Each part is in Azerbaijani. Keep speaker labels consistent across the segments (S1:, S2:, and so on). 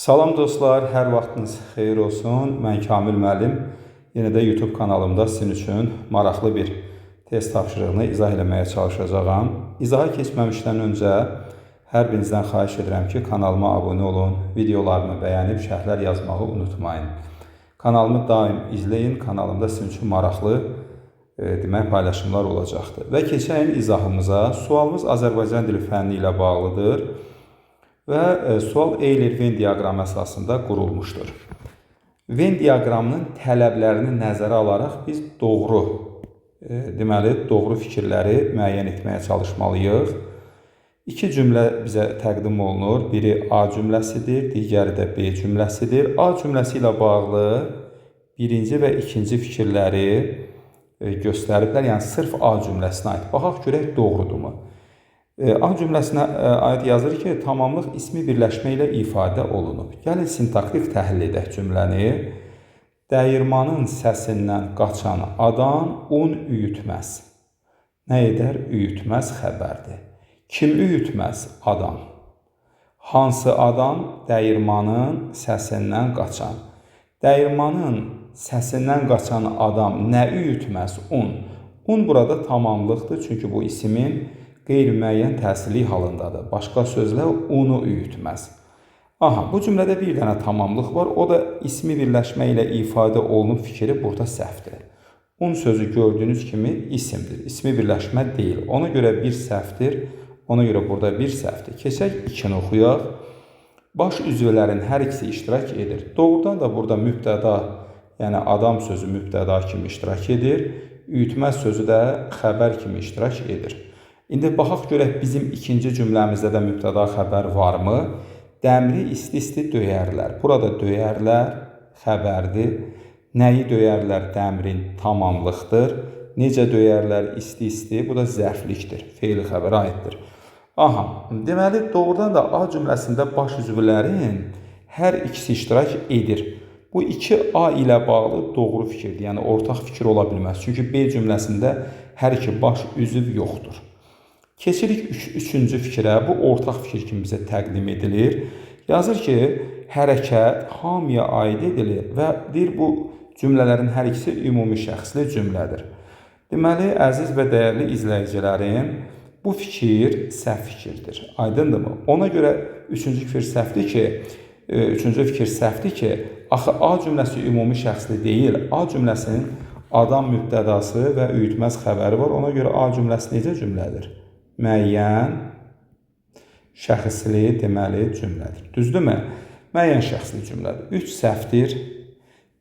S1: Salam dostlar, hər vaxtınız xeyir olsun. Mən Kamil müəllim. Yenə də YouTube kanalımda sizin üçün maraqlı bir test tapşırığını izah eləməyə çalışacağam. İzaha keçməmişdən öncə hər birinizdən xahiş edirəm ki, kanalıma abunə olun, videolarımı bəyənib şərhlər yazmağı unutmayın. Kanalımı daim izləyin, kanalımda sizin üçün maraqlı paylaşımlar olacaqdır. Və keçək izahımıza. Sualımız Azərbaycan dili fənni ilə bağlıdır. Və sual Euler-Venn diaqramı əsasında qurulmuşdur. Venn diaqramının tələblərini nəzərə alaraq biz doğru fikirləri müəyyən etməyə çalışmalıyıq. İki cümlə bizə təqdim olunur. Biri A cümləsidir, digəri də B cümləsidir. A cümləsi ilə bağlı birinci və ikinci fikirləri göstəriblər. Yəni, sırf A cümləsinə aid. Baxaq görək, doğrudurmu? A cümləsinə aid yazır ki, tamamlıq ismi birləşmə ilə ifadə olunub. Gəlin, sintaktik təhlil edək cümləni. Dəyirmanın səsindən qaçan adam un üyütməz. Nə edər? Üyütməz xəbərdir. Kim üyütməz? Adam. Hansı adam? Dəyirmanın səsindən qaçan. Dəyirmanın səsindən qaçan adam nə üyütməz? Un. Un burada tamamlıqdır, çünki bu isimin qeyri-müəyyən təsirli halındadır. Başqa sözlə unu üyütməz. Bu cümlədə bir dənə tamamlıq var. O da ismi birləşmə ilə ifadə olunub fikri burada səhvdir. Un sözü gördüyünüz kimi isimdir. İsmi birləşmə deyil. Ona görə bir səhvdir. Ona görə burada bir səhvdir. Keçək ikini oxuyaq. Baş üzvlərin hər ikisi iştirak edir. Doğrudan da burada mübtəda, yəni adam sözü mübtəda kimi iştirak edir. Üyütməz sözü də xəbər kimi iştirak edir. İndi baxaq görək bizim ikinci cümləmizdə də mübtəda xəbər varmı? Dəmri isti-isti döyərlər. Burada döyərlər xəbərdir. Nəyi döyərlər? Dəmrin tamamlıqdır. Necə döyərlər? İsti-isti. Bu da zərflikdir. Feili xəbərə aiddir. Deməli, doğrudan da A cümləsində baş üzvlərin hər ikisi iştirak edir. Bu iki A ilə bağlı doğru fikirdir. Yəni, ortaq fikir ola bilməz. Çünki B cümləsində hər iki baş üzv yoxdur. Keçirik üçüncü fikrə. Bu ortaq fikir kimi bizə təqdim edilir. Yazır ki, hərəkət hamıya aid edilir və deyir bu cümlələrin hər ikisi ümumi şəxsli cümlədir. Deməli, əziz və dəyərli izləyicilərim, bu fikir səhv fikirdir. Aydındırmı? Ona görə üçüncü fikir səhvdir ki, axı A cümləsi ümumi şəxsli deyil. A cümləsinin adam mübtədası və üyütməz xəbəri var. Ona görə A cümləsi necə cümlədir? Müəyyən şəxsli deməli cümlədir. Düzdürmü? Müəyyən şəxsli cümlədir. 3 səhvdir.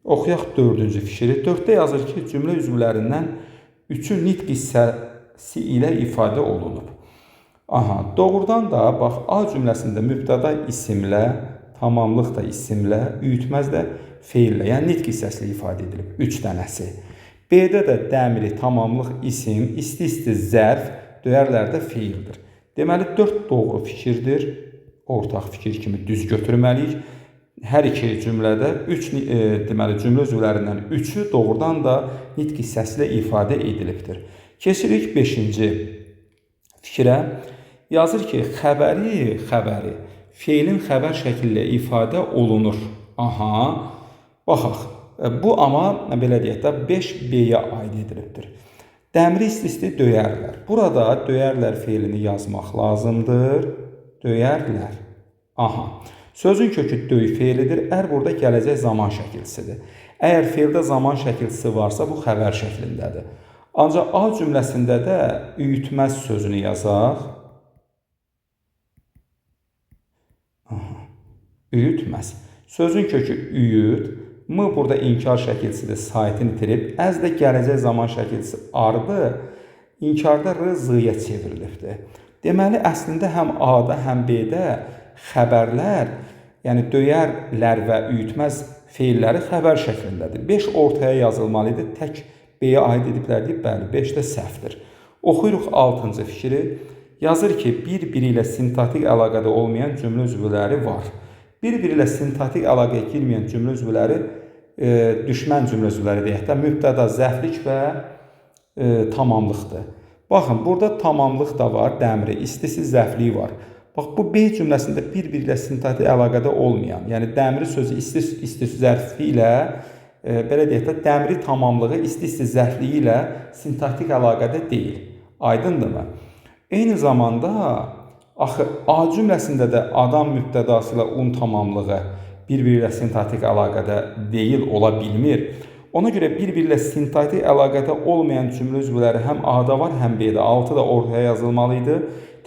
S1: Oxuyaq dördüncü fikri. 4-də yazır ki, cümlə üzvlərindən 3-ü nitq hissəsi ilə ifadə olunub. Doğrudan da, bax, A cümləsində mübtəda isimlə, tamamlıq da isimlə, üyütməz də feillə, yəni nitq hissəsi ilə ifadə edilib. 3 dənəsi. B-də də dəmri, tamamlıq isim, isti-isti zərf, döyərlər də feildir. Deməli, 4 doğru fikirdir. Ortaq fikir kimi düz götürməliyik. Hər iki cümlədə cümlə üzvlərindən 3-ü doğrudan da nitq hissəsi ilə ifadə edilibdir. Keçirik 5-ci fikrə. Yazır ki, xəbəri feilin xəbər şəkli ilə ifadə olunur. Baxaq. Bu amma, belə deyək də, 5B-yə aid edilibdir. Dəmri isti-isti döyərlər. Burada döyərlər feilini yazmaq lazımdır. Döyərlər. Sözün kökü döy feilidir. Burada gələcək zaman şəkilsidir. Əgər feildə zaman şəkilsi varsa, bu xəbər şəklindədir. Ancaq A cümləsində də üyütməz sözünü yazaq. Üyütməz. Sözün kökü üyüt. M burada inkar şəkilsidir, saytını itirib. Əz də gələcək zaman şəkilsi ardı, inkarda R Z-yə çevrilibdir. Deməli, əslində həm A-da, həm B-də xəbərlər, yəni döyərlər və üyütməz feilləri xəbər şəklindədir. 5 ortaya yazılmalıdır, tək B-yə aid ediblər deyib, bəli, 5 də səhvdir. Oxuyuruq 6-cı fikri. Yazır ki, bir-biri ilə sintaktik əlaqədə olmayan cümlə üzvləri var. Bir-biri ilə sintaktik əlaqəyə girməyən cümlə üzvləri, düşmən cümlə üzvləri deyək də, mübtəda, zərflik və tamamlıqdır. Baxın, burada tamamlıq da var, dəmri, istisi, zərfliyi var. Bax, bu B cümləsində bir-biri ilə sintaktik əlaqədə olmayan, yəni dəmiri sözü isti zərfi ilə, belə deyək də, dəmiri tamamlığı isti zərfliyi ilə sintaktik əlaqədə deyil. Aydındırmı? Eyni zamanda, axı A cümləsində də adam mübtədası ilə un tamamlığı bir-biri ilə sintaktik əlaqədə deyil, ola bilmir. Ona görə bir-biri ilə sintaktik əlaqədə olmayan cümlə üzvləri həm A-da var, həm B-də. 6 da ortaya yazılmalı idi.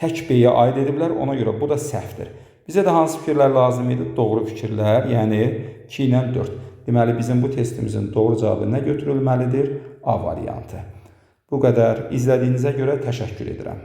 S1: Tək B-yə aid ediblər, ona görə bu da səhvdir. Bizə də hansı fikirlər lazım idi? Doğru fikirlər, yəni 2 ilə 4. Deməli, bizim bu testimizin doğru cavabı nə götürülməlidir? A variantı. Bu qədər. İzlədiyinizə görə təşəkkür edirəm.